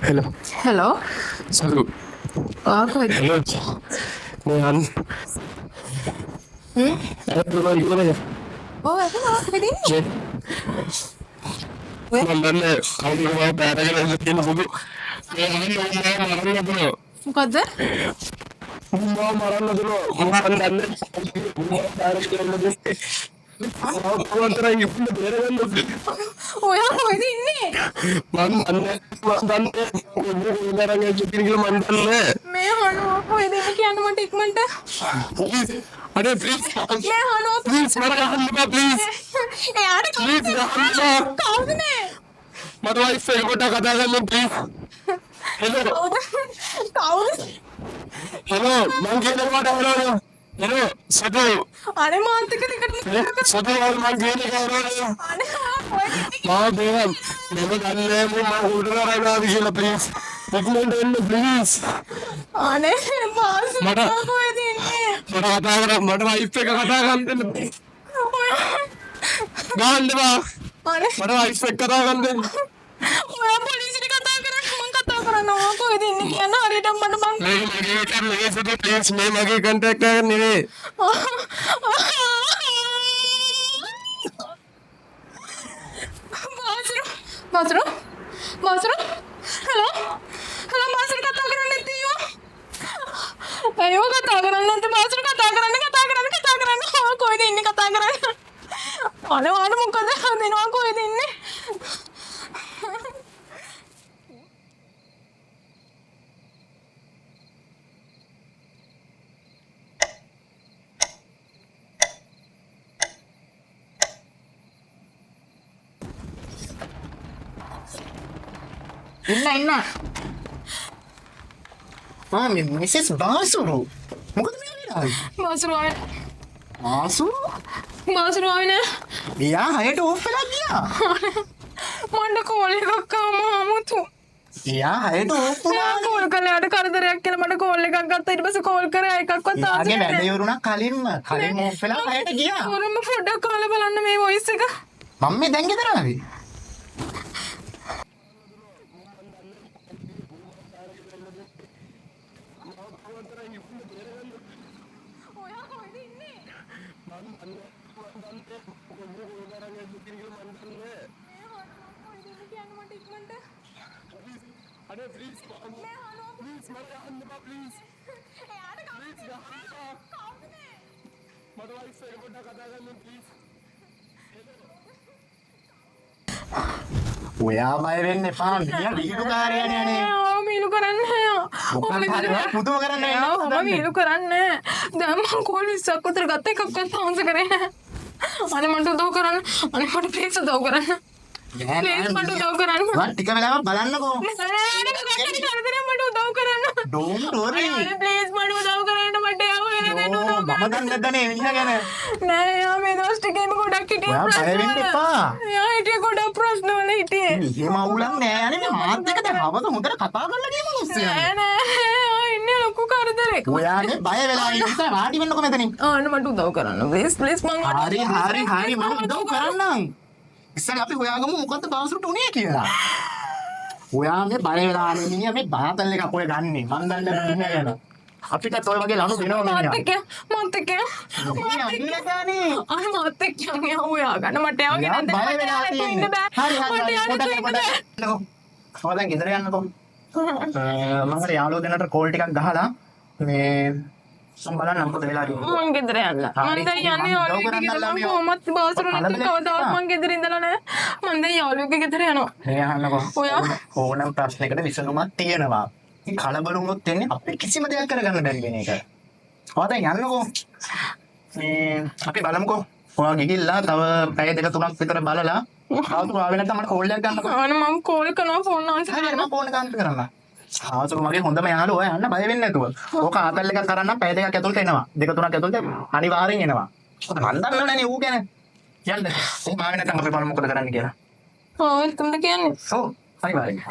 Hello. Hello. Salut. Ako. Hello. Ngayon. Gimana ya? Oh, ako na. Pwede niyo. Mandalnya kalau mau bayar aja lanjutin dulu. Marah dulu. Mukaddar? Mau marah dulu. Mandalnya bayar aja lanjutin. Aku antara yang punya bayar lanjutin. Oh, ya, pwede ini. Mandalnya bayar lanjutin gitu mandalnya. मैं हनु pwede ini क्या number टिकमेंट है? Please, अरे please. मैं हनु Please, मेरा काम लगा please. यार Please, काम कौन ने? Mata wife से एक बटा कथा कर लो please. Hello. कौन? Hello, मांगे ना बटा hello. Hello, सदु. अरे मानते के टिकट नहीं सदु और मांगे ना hello. अरे pwede ini. माँ देवन, मैं डालने में माँ उड़ रहा है ना अभी ना please. Pigment hello please. अरे बस मटा pwede ini. मटा कथा कर मटा wife पे कथा करते ना. गान दे बा. अरे मटा wife पे कथा करते. मैं पुलिस ने कता करा ना pwede ini क्या ना hari dah mana bang. मैं मगे कर लगे सदु please मैं मगे contact कर नहीं. Basro? Basro? Hello? Hello, Basro kata කරන්නේ තියෝ. අයියෝ කතා කරන්නේ නැත්නම් Basro කතා කරන්නේ. කොයිද ඉන්නේ කතා කරන්නේ? අනේ වාට මොකද දෙනවා කොයිද ඉන්නේ? ඉන්න මිසස් බාසුරු මොකද මේ වෙලාවේ Basro ආවේ. බාසුරු Basro ආවේ නෑ. එයා හයට ඕෆ් වෙලා ගියා මණ්ඩ කෝල් එකක් ආවම 아무තු. එයා හයට ඕෆ් වුණා කෝල් කළා යට කරදරයක් කියලා මට කෝල් එකක් ගත්තා ඊට පස්සේ කෝල් කරා එකක්වත් ආවේ එයාගේ වැඩ ඉවරුණා කලින්ම ඕෆ් වෙලා හයට ගියා මොරම පොඩ්ඩක් කාලා බලන්න මේ වොයිස් එක. මම මේ දැන් ගෙදර ආවේ ඔයා කොහෙද ඉන්නේ? अरे please, please मेरा काम लगा please. मता wife से एक बटा कथा कर लो please. ඔයා බය වෙන්න එපා මියා වීඩුකාරයනේ අනේ මීලු කරන්නේ මොකක්ද හරි පුදුම කරන්නේ මම මීලු කරන්නේ දැන් මම කෝල් 20ක් විතර ගත්ත එකක්වත් ආන්සර් කරේ නැහැ. අනේ මට උදව් කරන්න. අනේ මට ප්ලීස් උදව් කරන්න. ප්ලීස් මට උදව් කරන්න. වත් ටික වෙලාවක් බලන්නකෝ කරදරේ මට උදව් කරන්න. ඩෝන්ට් වරි ප්ලීස් මට උදව් කරන්න මට යාව වෙන දෙන්න උදව් මම දන්නේ නැද්දනේ මිනිහා ගැන නෑ යා මේ දවස් ටිකේම ගොඩක් හිටියේ ඔයා බය වෙන්න එපා යා හිටියේ ගොඩක් ප්‍රශ්න වල හිටියේ එහෙම අවුලක් නෑ අනේ මේ මාත් එක්ක දැන් හවස හොඳට කතා කරලා ගිය මිනිස්සු නෑ නෑ යා ඉන්නේ ලොකු කරදරයක්. ඔයාගේ බය වෙලා ඉන්න නිසා වාඩි වෙන්නකො මෙතනින් අනේ මට උදව් කරන්න ප්ලීස් මං හරි මම උදව් කරන්නම් ඉස්සර අපි හොයාගමු මොකද්ද බාසුරුට උනේ කියලා ඔයාගේ බය වෙලා ඉන්නේ මිනිහා මේ බාතල් එකක් ඔය ගන්නෙ මං දන්නේ නැහැ ගැන අපිටත් ඔය වගේ ලනු දෙනවා මිනිහා මත් එක්ක ඉන්නකනේ අනේ මත් එක්ක යන්නේ ඔයා ගන්න මට යාගේ නැද්ද බය වෙලා තියෙන්නේ හරි දැන් ගෙදර යන්නකො මම හරි යාළුවෝ දෙන්නට කෝල් ටිකක් ගහලා මේ බලන්න මොකද වෙලා කියන්නේ මං ගෙදර යන්න මං දැන් යන්නේ යාළුවෙක් ගෙදර මං කොහොමත් බාසුරු නැති කවදාවත් මං ගෙදර ඉඳලා නැහැ මං දැන් යාළුවෙක් ගෙදර යනවා මේ අහන්නකො ඔයා ඕනම ප්‍රශ්නයකට විසඳුමක් තියෙනවා මේ කලබල වුණොත් එන්නේ අපිට කිසිම දෙයක් කරගන්න බැරි වෙන එක ඔයා දැන් යන්නකො මේ අපි බලමුකෝ ඔයා ගිහිල්ලා තව පැය දෙක තුනක් විතර බලලා ආවතු ආවෙ නැත්නම් මට කෝල් එකක් ගන්නකො අනේ මං කෝල් කරනවා ෆෝන් ආන්සර් හරි මම ෆෝන් එක අන්ත කරන්න ආවතු මගේ හොඳම යාළුවා ඔයා යන්න බය වෙන්නේ නැතුව ඕක ආතල් එකක් කරන්න පැය දෙකක් ඇතුළත එනවා දෙක තුනක් ඇතුළත අනිවාර්යෙන් එනවා මොකද මන් දන්නවනේ ඌ ගැන යන්න එහෙම ආවෙ නැත්නම් අපි බලමු මොකද කරන්න කියලා ඔය තුන්ද කියන්නේ ඔව් අනිවාර්යෙන්.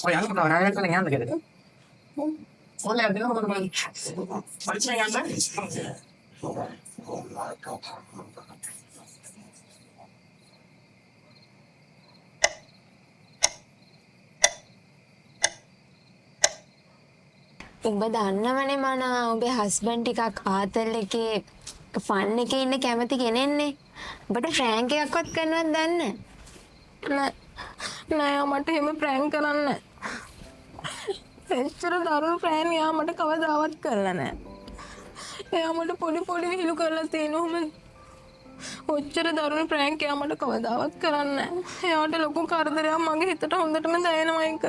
ඔය යන්න පුළුවන් නෑ නේද යන්න කියලා. ඔන්න යන්න දෙනවා මම. පරිචය ගන්න. උඹ දන්නවනේ මනා ඔබේ හස්බන්ඩ් ටිකක් ආතල් එකේ ෆන් එකේ ඉන්න කැමති කෙනෙන්නේ. ඔබට ෆ්‍රෑන්ක් එකක්වත් කරනවද දන්නේ? නෑ මට එහෙම ප්‍රෑන්ක් කරන්න. එච්චර දරුණු ප්‍රෑන් යා මට කවදාවත් කරලා නෑ. එයා මට පොඩි විහිළු කරලා තියෙනවා. ඔච්චර දරුණු ප්‍රෑන්ක් යා මට කවදාවත් කරන්නේ නෑ. එයාට ලොකු කරදරයක් මගේ හිතට හොඳටම දැනෙනවා ඒක.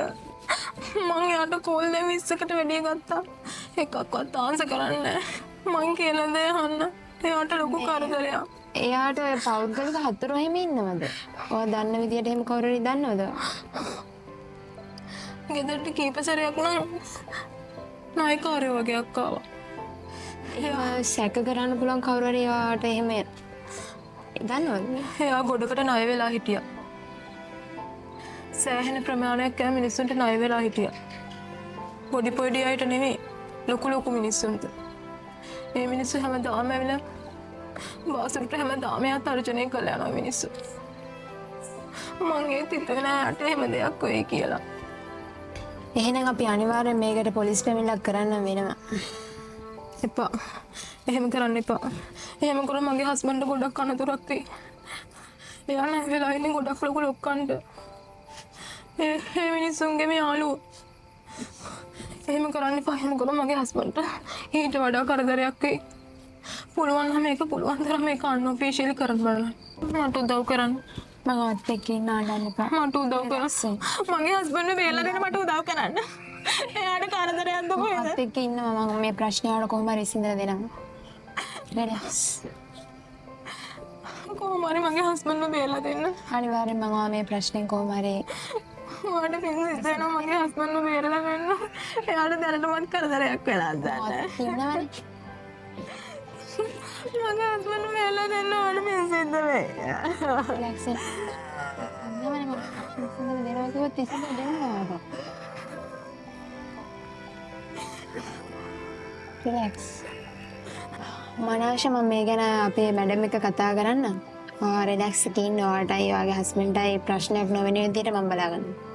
මං එයාට කෝල් දෙක 20කට වැඩිය ගත්තා. එකක්වත් ආන්සර් කරන්නේ නෑ. මං කියන දේ අහන්න. එයාට ලොකු කරදරයක්. එයාට ඔය පෞද්ගලික හතුරු එහෙම ඉන්නවද? ඔයා දන්න විදියට එහෙම කවුරු හරි දන්නවද? ගෙදරට කීප සැරයක් නම් නායකාරයෝ වගේ අක්කාවා. එහෙම සැක කරන්න පුළුවන් කවුරු හරි එයාට එහෙම දන්නවද? එයා ගොඩකට ණය වෙලා හිටියා. සෑහෙන ප්‍රමාණයක් කෑ මිනිස්සුන්ට ණය වෙලා හිටියා. පොඩි අයට නෙමෙයි ලොකු මිනිස්සුන්ට. මේ මිනිස්සු හැමදාම ඇවිල්ලා බාසුන්ට හැමදාම එයා තර්ජනය කළා යනවා මිනිස්සු. මං ඒත් හිතුවේ නෑ යට එහෙම දෙයක් වෙයි කියලා. එහෙනම් අපි අනිවාර්යෙන් මේකට පොලිස් පැමිණිල්ලක් කරන්න වෙනවා. එපා. එහෙම කරන්න එපා. එහෙම කරොත් මගේ හස්බන්ඩ් ගොඩක් අනතුරක් වෙයි. එයා නැ වෙලා ඉන්නේ ගොඩක් ලොකු ලොක්කන්ට. ඒ මිනිස්සුන්ගේ මේ යාළුවෝ. එහෙම කරන්න එපා. එහෙම කරොත් මගේ හස්බන්ඩ්ට ඊට වඩා කරදරයක් වෙයි. පුළුවන් නම් මේක පුළුවන් තරම් මේක අන්ऑෆිෂියලි කරන්න බලන්න. මට උදව් කරන්න. මගවත් එක්ක ඉන්න ආඩන්න එපා. මට උදව් කරන්න. මගේ හස්බන්ඩ් බේරලා දෙන්න මට උදව් කරන්න. එයාට කරදරයක් දුක වෙන. මත් එක්ක ඉන්නවා මම මේ ප්‍රශ්නේ වල කොහොම හරි විසඳලා දෙනවා. රිලැක්ස්. කොහොම හරි මගේ හස්බන්ඩ් බේරලා දෙන්න. අනිවාර්යෙන් මම මේ ප්‍රශ්නේ කොහොම හරි මට පින්සිස් දෙනවා මගේ හස්බන්ඩ් බේරලා දෙන්න. එයාට දැනටමත් කරදරයක් වෙලා දැන්. ඉන්නවනේ. මගේ හස්බන්ඩ් බේරලා දෙන්න මට පින්සිස් දෙන්නේ. රිලැක්ස්. නමනේ මම විසඳලා දෙනවා කිව්වොත් විසඳලා දෙනවා. රිලැක්ස්. මනාෂ මම මේ ගැන අපේ මැඩම් එක කතා කරන්න. ඔයා රිලැක්ස් එකේ ඉන්න ඔයාටයි ඔයාගේ හස්බන්ඩ්ටයි ප්‍රශ්නයක් නොවෙන විදිහට මම බලාගන්නවා.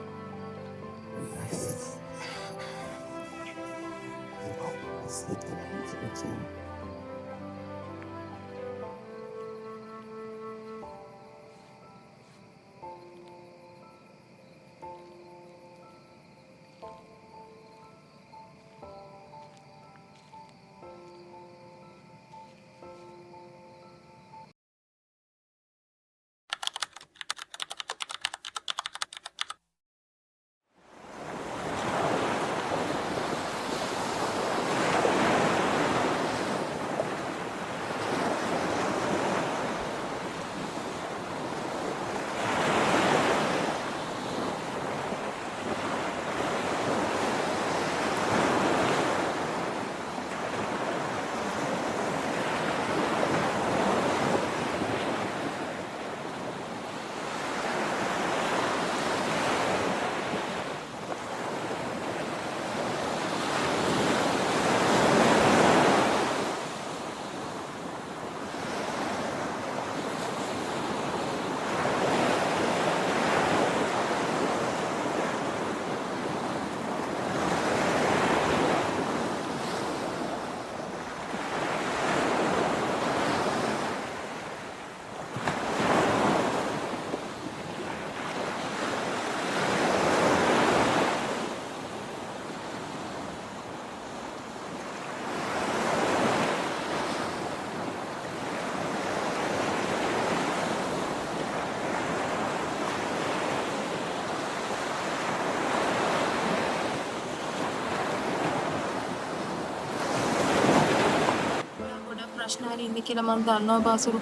ප්‍රශ්න හරි ඉන්නේ කියලා මම දන්නවා බාසුරු.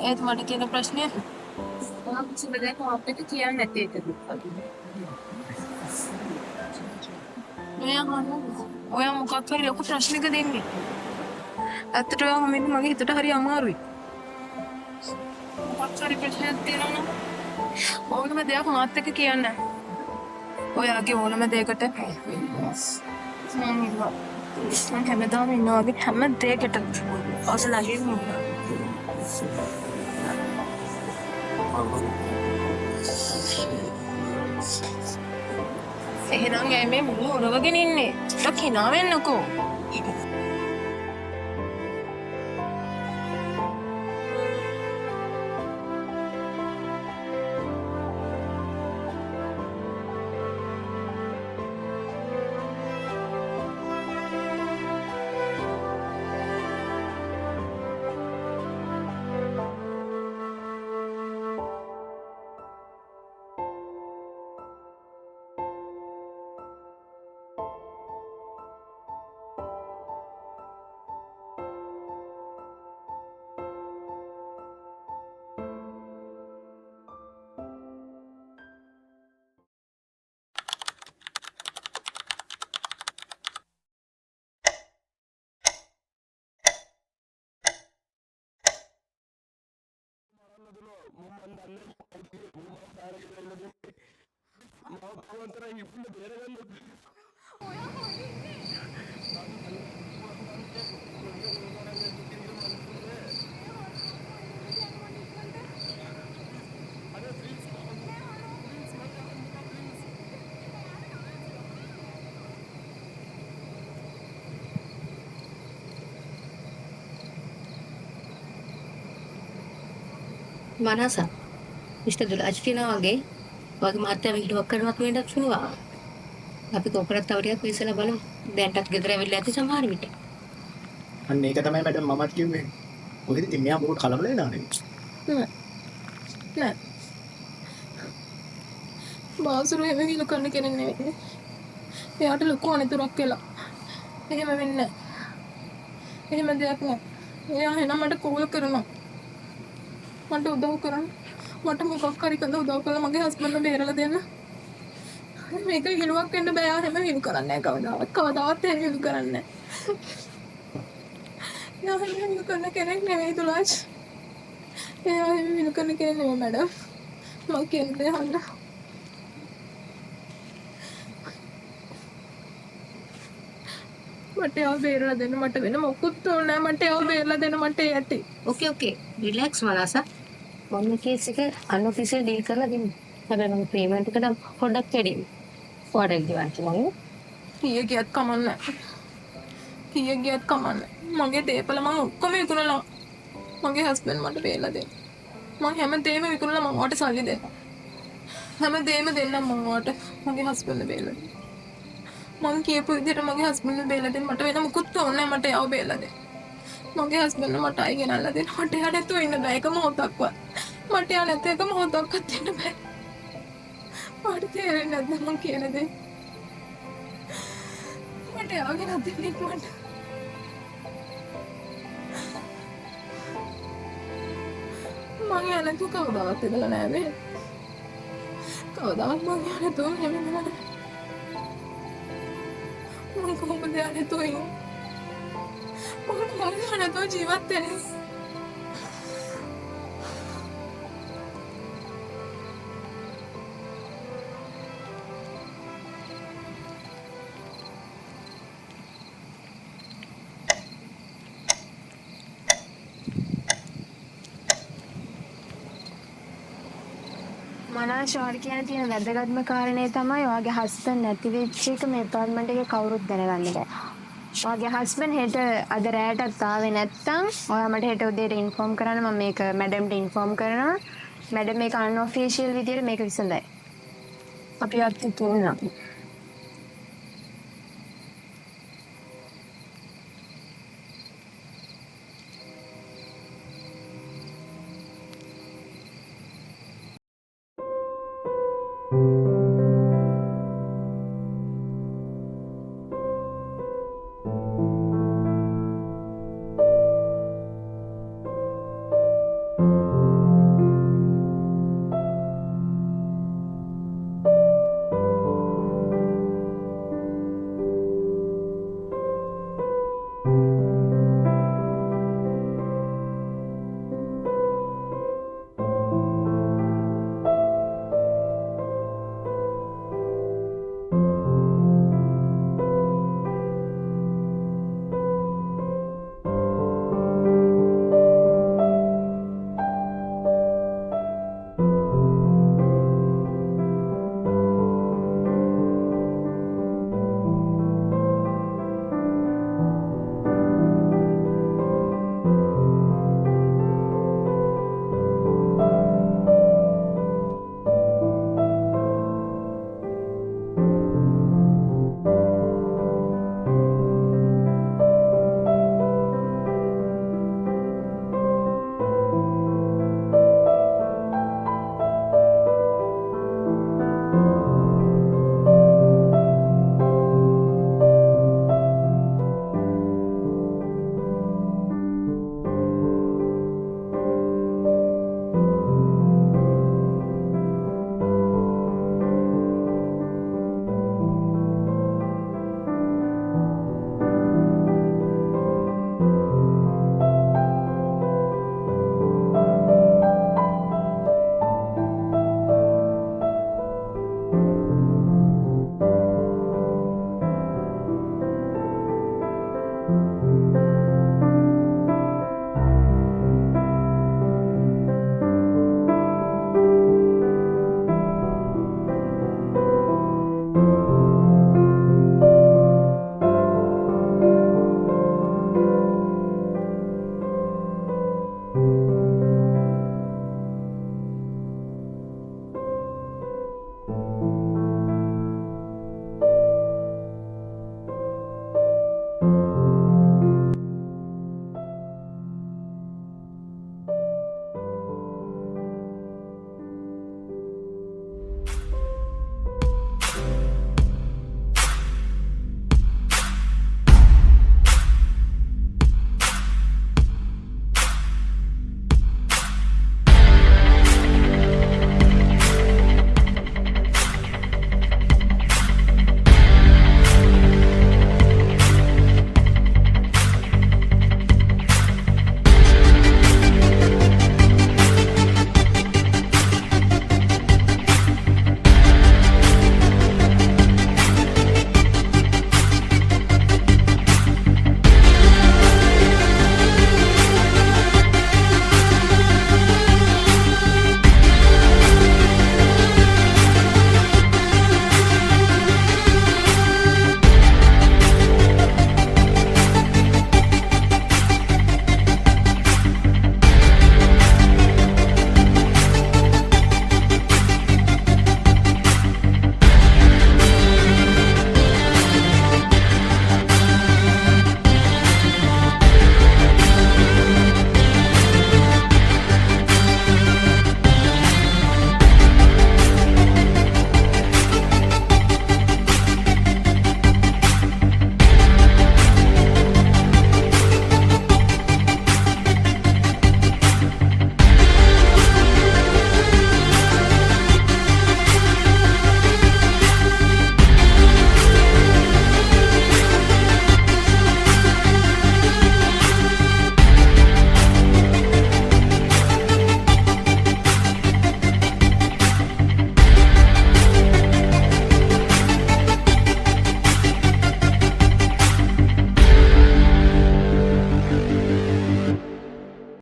ඒත් මට තියෙන ප්‍රශ්නේ ඔයා කිසිම දෙයක් අපිට කියන්නේ නැති එකද? ඔයා මොකක් හරි ලොකු ප්‍රශ්නයක දෙන්නේ. ඇත්තට ඔයා මගේ හිතට හරි අමාරුයි. මොකක් හරි ප්‍රශ්නයක් තියෙනවා නම් ඕන ඕනම දෙයක් මාත් එක්ක කියන්න. ඔයාගේ ඕනම දෙයකට මම ඉන්නවා. මම හැමදාම ඉන්නවා වගේ හැම දෙයකට ඔස ළඟින් ඉන්නවා. එහෙනම් ඇයි මේ මුළු ඔරවගෙන ඉන්නේ? ටිකක් hina වෙන්නකෝ. මනස මිස්ටර් දුලාජ් කියනවා වගේ මාත්‍යා විහිළුවක් කරනවත් වෙන්නත් පුළුවන්. අපි කොකරත් තව ටිකක් විශ්සලා බලමු. දැන්ටත් ගෙදර ඇවිල්ලා ඇති සමහර විට. අන්න ඒක තමයි මැඩම් මමත් කිව්වේ. කොහෙද ඉතින් මෙයා මොකද කලබල වෙනානේ? නෑ. මාසුරු එහෙම විහිළු කරන්න කෙනෙක් නෙවෙයි. එයාට ලොකු අනතුරක් වෙලා. එහෙම වෙන්නේ නෑ. එහෙම දෙයක් නෑ. එයා එනම් මට කෝල් කරනවා. මට උදව් කරන්න. මට මොකක් හරි කරලා උදව් කරලා මගේ හස්බන්ඩ්ව බේරලා දෙන්න. මේක විහිළුවක් වෙන්න බෑ. එහෙම විහිළු කරන්නේ නැහැ කවදාවත් එහෙම විහිළු කරන්නේ නැහැ. එයා එහෙම විහිළු කරන කෙනෙක් නෙවෙයි දුලාජ්. එයා එහෙම විහිළු කරන කෙනෙක් නෙවෙයි මැඩම්. මම කියන දේ අහන්න. මට එයාව බේරලා දෙන්න. මට වෙන මොකුත් ඕනේ නැහැ. මට එයාව බේරලා දෙන්න. මට ඒ ඇති. ඕකේ රිලැක්ස් මනස. මොන කේස් එක අන්ऑෆිෂියල් ඩීල් කරලා දෙන්න. හැබැයි මම පේමන්ට් එකට පොඩ්ඩක් වැඩි. පොඩක් ගෙවන්න මම. කීය ගියත් කමන්නේ. කීය ගියත් කමන්නේ. මගේ දේපල මම ඔක්කොම විකුණලා මගේ හස්බන්ඩ් මට බේරලා දෙන්න. මම හැමදේම විකුණලා මම ඔයාට සල්ලි දෙන්න. හැමදේම දෙන්නම් මම ඔයාට මගේ හස්බන්ඩ් බේරලා දෙන්න. මම කියපු විදිහට මගේ හස්බන්ඩ් බේරලා දෙන්න. මට වෙන මොකුත් ඕනේ නැහැ. මට එයාව බේරලා දෙන්න. මගේ හස්බන්ඩ් මට ආයි ගෙනල්ලා දෙන්න. මට එයා නැතුව ඉන්න බෑ එක මොහොතක්වත්. මට එයා නැති එක මොහොතක්වත් ඉන්න බෑ. මට තේරෙන්නේ නැද්ද මං කියන දේ? මට එයාව ගෙනත් දෙන්න ඉක්මනට. මං එයා නැතුව කවදාවත් ඉඳලා නෑ මේ. කවදාවත් මං එයා නැතුව එහෙම ඉඳලා නෑ. මං කොහොමද එයා නැතුව ඉන්නේ? මම නැතුව ජීවත් වෙන්නේ. මනා ෂෝර් කියන තියෙන වැදගත්ම කාරණේ තමයි ඔයාගේ හස්බන්ඩ් නැති වෙච්ච එක මේ ඇපාර්ට්මන්ට් එකේ කවුරුත් දැනගන්න බෑ. ඔයාගේ හස්බන්ඩ් හෙට අද රෑටත් ආවේ නැත්තම් ඔයා මට හෙට උදේට ඉන්ෆෝම් කරන්න. මම මේක මැඩම්ට ඉන්ෆෝම් කරනවා. මැඩම් මේක අන්ऑෆිෂියල් විදියට මේක විසඳයි. අපි අත් තුනක්. Thank you.